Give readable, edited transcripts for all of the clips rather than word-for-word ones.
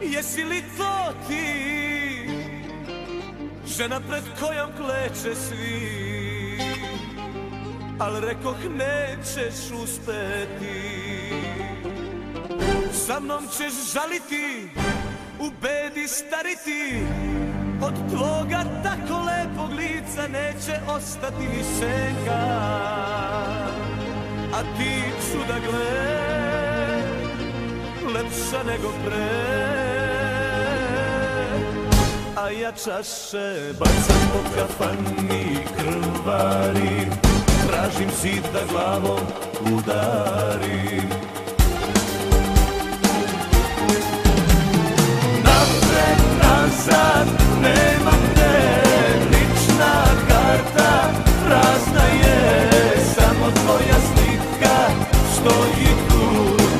Jesi li to ti, žena pred kojom kleče svi, al rekoh nećeš uspeti. Sa mnom ćeš žaliti, u bedi stariti, od tvoga tako lepog lica neće ostati ni senka. A ti čuda gle, lepša nego pre, a ja čaše bacam po kafani, krvarim, tražim zid da glavom udarim. Napred, nazad, nemam gde, lična karta prazna je, samo tvoja slika stoji tu,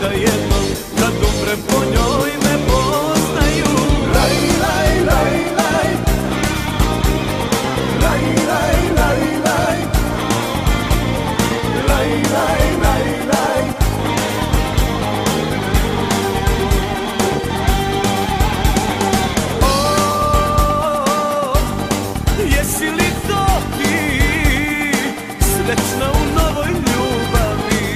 da jednom kad umrem po njoj me poznaju. Laj, laj, laj, laj, laj, laj, laj, laj, laj, laj, laj, laj. O, jesi li to ti, srećna u novoj ljubavi,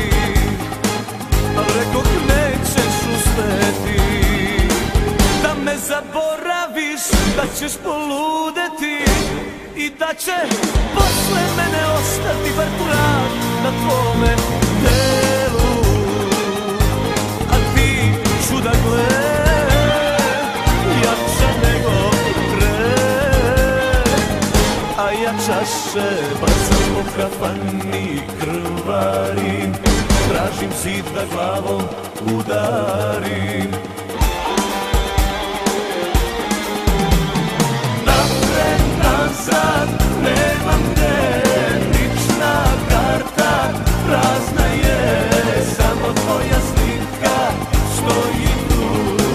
al rekoh nećeš uspeti. Da me zaboraviš, da ćeš poludeti i da će posle mene ostati bar trag na tvome telu. A ti čuda gle, jača nego pre, a ja čaše bacam po kafani, krvarim, tražim zid da glavom udarim. Napred, nazad, nemam gde, lična karta prazna je, samo tvoja slika stoji tu,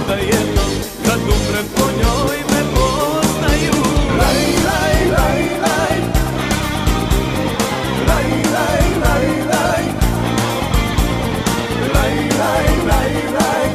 da jednom kad umrem po njoj me poznaju. Laj, laj, laj, laj, laj, laj, laj, laj, laj, laj, laj, laj.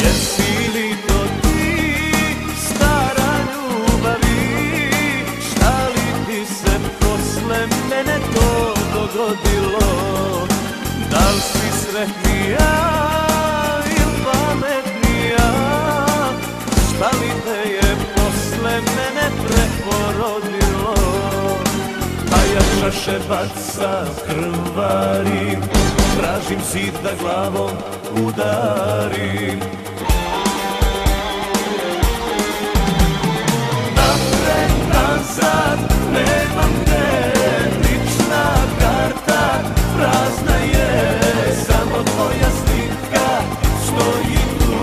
Jesi li to ti, stara ljubavi, šta li ti se posle mene to dogodilo? Da li si sretnija ili pametnija, šta li te je posle mene preporodilo? A ja čaše bacam, krvarim, tražim zid da glavom udarim. Napred, nazad, nemam gde, lična karta prazna je, samo tvoja slika stoji tu,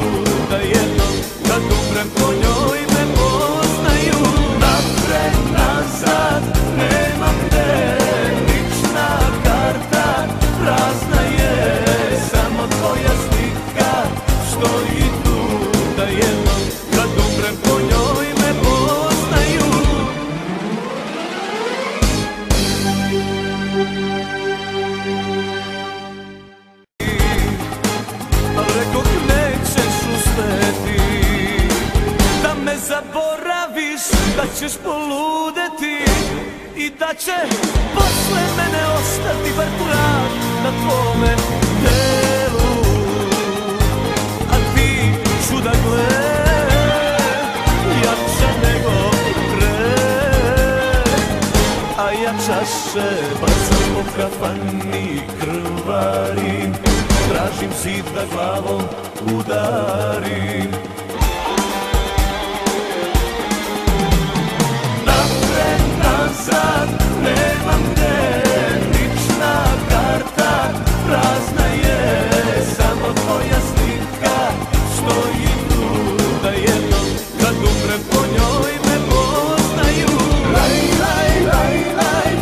da jednom kad umrem po njoj me poznaju. Napred, nazad, nemam gde, lična karta prazna je, samo tvoja slika stoji tu, da jednom kad umrem po njoj me poznaju. Al rekoh nećeš uspeti. Da me zaboraviš, da ćeš poludeti i da će posle mene ostati bar trag na tvome telu. A ti čuda gle, jača nego pre, a ja čaše bacam po kafani, krvarim, tražim zid da glavom udarim. Napred, nazad, nemam gde, lična karta prazna je, samo tvoja slika stoji tu, da jednom kad umrem po njoj me poznaju. Laj, laj, laj, laj,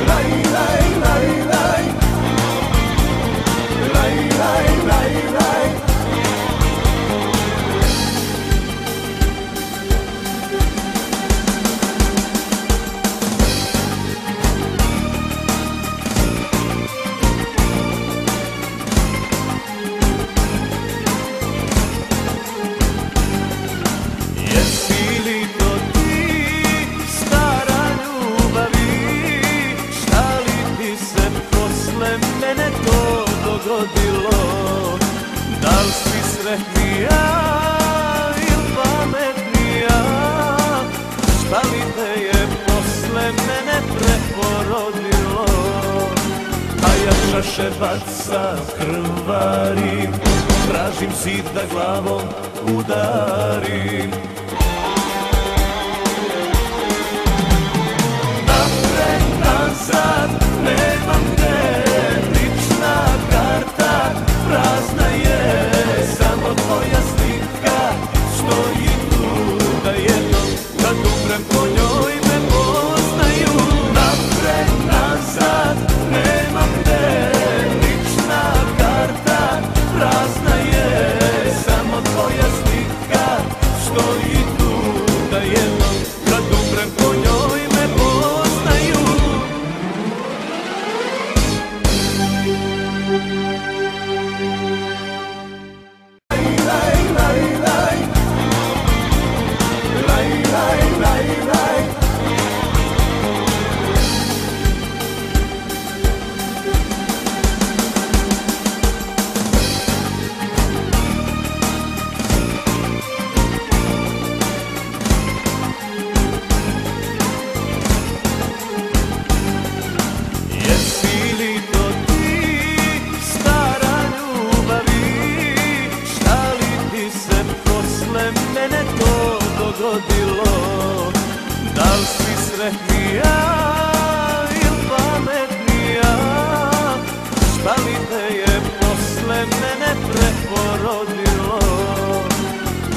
laj, laj, laj, laj, laj, posle mene preporodilo. A ja čaše bacam, krvarim, tražim zid da glavom udarim. Napred, nazad, nemam gde, lična karta prazna je, samo tvoja slika stoji tu, da jednom kad umrem po njoj me poznaju. Napred, nazad, nemam gde, lična karta prazna je, samo tvoja slika stoji tu, da jednom kad umrem po njoj me poznaju. Jesi li to ti, stara ljubavi, šta li ti se posle mene to dogodilo? Da li si sretnija ili pametnija, šta li te je posle mene preporodilo?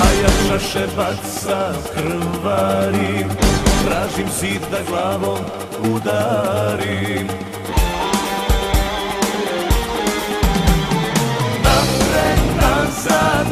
A ja čaše bacam, krvarim, tražim zid da glavom udarim. Napred, nazad,